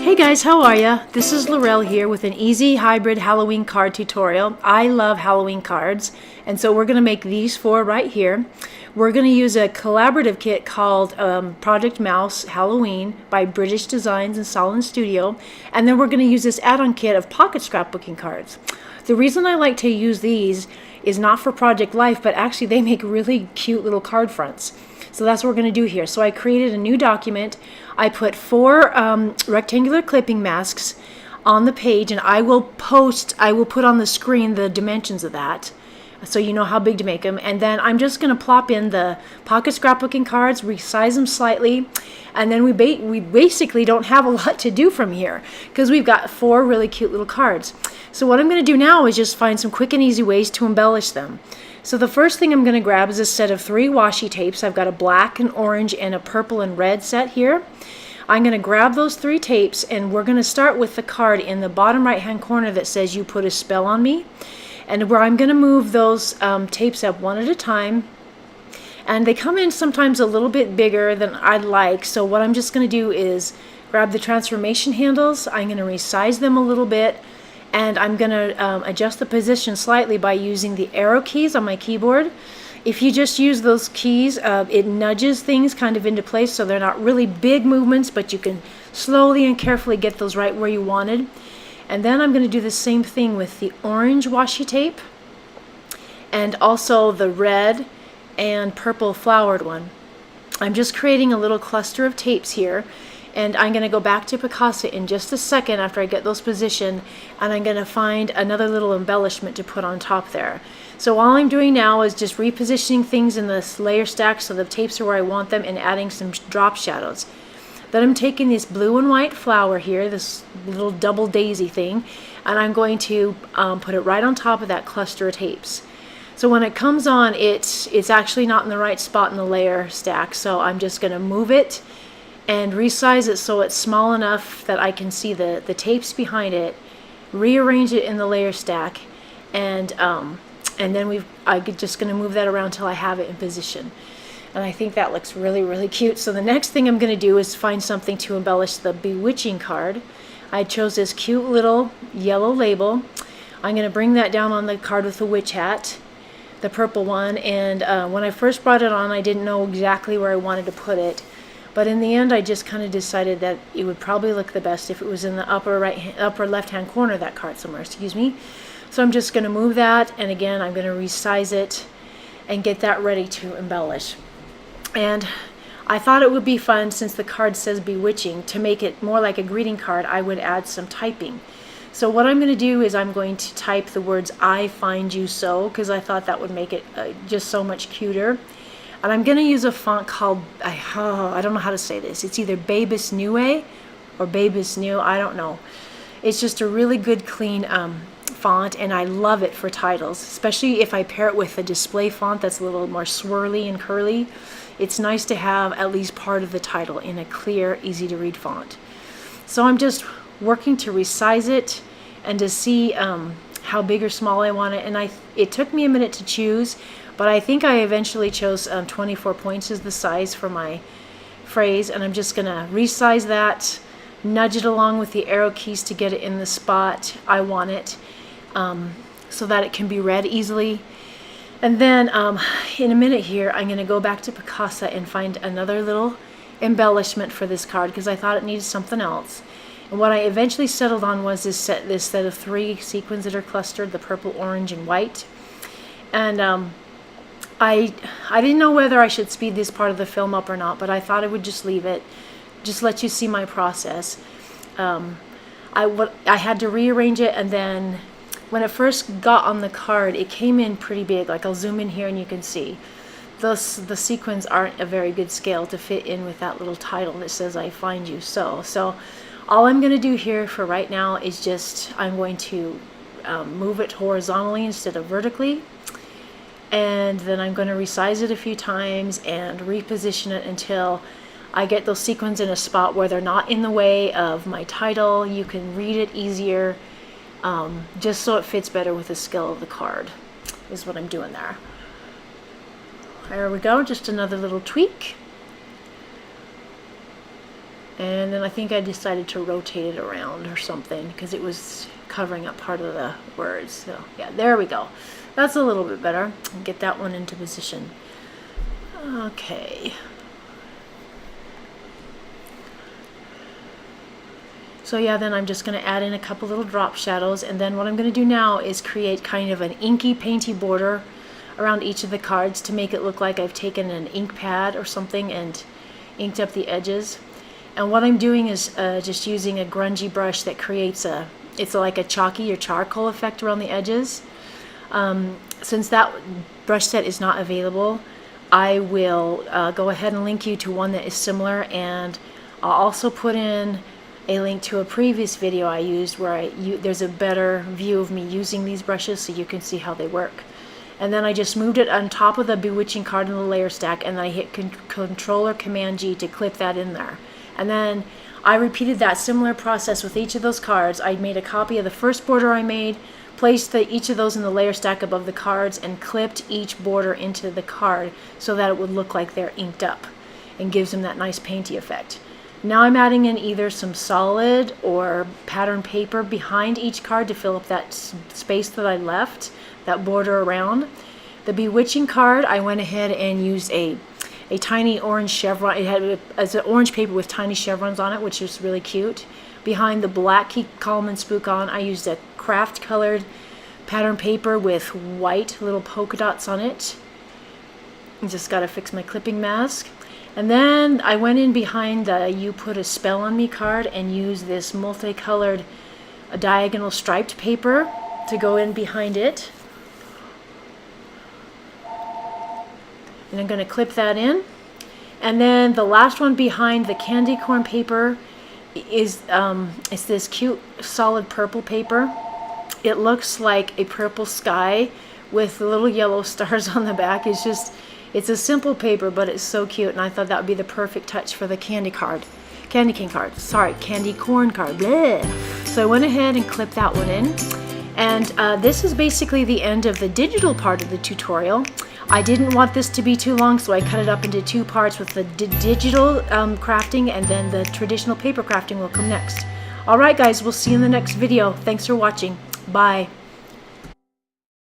Hey guys, how are ya? This is Laurel here with an easy hybrid Halloween card tutorial. I love Halloween cards, and so we're going to make these four right here. We're going to use a collaborative kit called Project Mouse Halloween by British Designs and Solon Studio, and then we're going to use this add-on kit of pocket scrapbooking cards. The reason I like to use these is not for Project Life, but actually they make really cute little card fronts. So that's what we're going to do here. So I created a new document. I put four rectangular clipping masks on the page, and I will put on the screen the dimensions of that, so you know how big to make them. And then I'm just going to plop in the pocket scrapbooking cards, resize them slightly, and then we basically don't have a lot to do from here because we've got four really cute little cards. So what I'm going to do now is just find some quick and easy ways to embellish them. So the first thing I'm going to grab is a set of 3 washi tapes. I've got a black, an orange, and a purple and red set here. I'm going to grab those 3 tapes, and we're going to start with the card in the bottom right hand corner that says "You Put a Spell on Me," and where I'm going to move those tapes up one at a time. And they come in sometimes a little bit bigger than I'd like, so what I'm just going to do is grab the transformation handles. I'm going to resize them a little bit, and I'm going to adjust the position slightly by using the arrow keys on my keyboard. If you just use those keys, it nudges things kind of into place, so they're not really big movements, but you can slowly and carefully get those right where you wanted. And then I'm going to do the same thing with the orange washi tape and also the red and purple flowered one. I'm just creating a little cluster of tapes here, and I'm going to go back to Picasa in just a second after I get those positioned, and I'm going to find another little embellishment to put on top there. So all I'm doing now is just repositioning things in this layer stack so the tapes are where I want them, and adding some drop shadows. Then I'm taking this blue and white flower here, this little double daisy thing, and I'm going to put it right on top of that cluster of tapes. So when it comes on, it's actually not in the right spot in the layer stack, so I'm just going to move it and resize it so it's small enough that I can see the tapes behind it, rearrange it in the layer stack, and then I'm just going to move that around till I have it in position. And I think that looks really, really cute. So the next thing I'm going to do is find something to embellish the Bewitching card. I chose this cute little yellow label. I'm going to bring that down on the card with the witch hat, the purple one, and when I first brought it on, I didn't know exactly where I wanted to put it. But in the end, I just kind of decided that it would probably look the best if it was in the upper left-hand corner of that card somewhere, excuse me. So I'm just going to move that, and again, I'm going to resize it and get that ready to embellish. And I thought it would be fun, since the card says Bewitching, to make it more like a greeting card. I would add some typing. So what I'm going to do is I'm going to type the words "I find you so," because I thought that would make it just so much cuter. And I'm going to use a font called, I don't know how to say this. It's either Babus Neue or Babus New, I don't know. It's just a really good, clean font, and I love it for titles, especially if I pair it with a display font that's a little more swirly and curly. It's nice to have at least part of the title in a clear, easy to read font. So I'm just working to resize it and to see how big or small I want it. And it took me a minute to choose, but I think I eventually chose 24 points as the size for my phrase, and I'm just going to resize that, nudge it along with the arrow keys to get it in the spot I want it, so that it can be read easily. And then in a minute here, I'm going to go back to Picasa and find another little embellishment for this card, because I thought it needed something else. And what I eventually settled on was this set of 3 sequins that are clustered, the purple, orange, and white. And I didn't know whether I should speed this part of the film up or not, but I thought I would just leave it, just let you see my process. I had to rearrange it, and then when it first got on the card, it came in pretty big. Like, I'll zoom in here and you can see the sequins aren't a very good scale to fit in with that little title that says "I find you so." So all I'm going to do here for right now is I'm going to move it horizontally instead of vertically. And then I'm going to resize it a few times and reposition it until I get those sequins in a spot where they're not in the way of my title. You can read it easier, just so it fits better with the scale of the card, is what I'm doing there. There we go, just another little tweak. And then I think I decided to rotate it around or something because it was covering up part of the words. So yeah, there we go. That's a little bit better. Get that one into position. Okay. So yeah, then I'm just going to add in a couple little drop shadows, and then what I'm going to do now is create kind of an inky painty border around each of the cards to make it look like I've taken an ink pad or something and inked up the edges. And what I'm doing is just using a grungy brush that creates it's like a chalky or charcoal effect around the edges. Since that brush set is not available, I will go ahead and link you to one that is similar, and I'll also put in a link to a previous video I used where there's a better view of me using these brushes so you can see how they work. And then I just moved it on top of the Bewitching card in the layer stack, and then I hit Control or Command G to clip that in there. And then I repeated that similar process with each of those cards. I made a copy of the first border I made, placed each of those in the layer stack above the cards, and clipped each border into the card so that it would look like they're inked up and gives them that nice painty effect. Now I'm adding in either some solid or pattern paper behind each card to fill up that space that I left, that border around. The Bewitching card, I went ahead and used a tiny orange chevron. It had an orange paper with tiny chevrons on it, which is really cute. Behind the black Keep Calm and Spook On, I used a craft colored pattern paper with white little polka dots on it. I just got to fix my clipping mask. And then I went in behind the You Put a Spell on Me card and used this multicolored diagonal striped paper to go in behind it. And I'm going to clip that in. And then the last one behind the candy corn paper is this cute solid purple paper. It looks like a purple sky with little yellow stars on the back. It's a simple paper, but it's so cute, and I thought that would be the perfect touch for the candy corn card. Bleh. So I went ahead and clipped that one in. And this is basically the end of the digital part of the tutorial. I didn't want this to be too long, so I cut it up into two parts with the digital crafting, and then the traditional paper crafting will come next. Alright guys, we'll see you in the next video. Thanks for watching. Bye.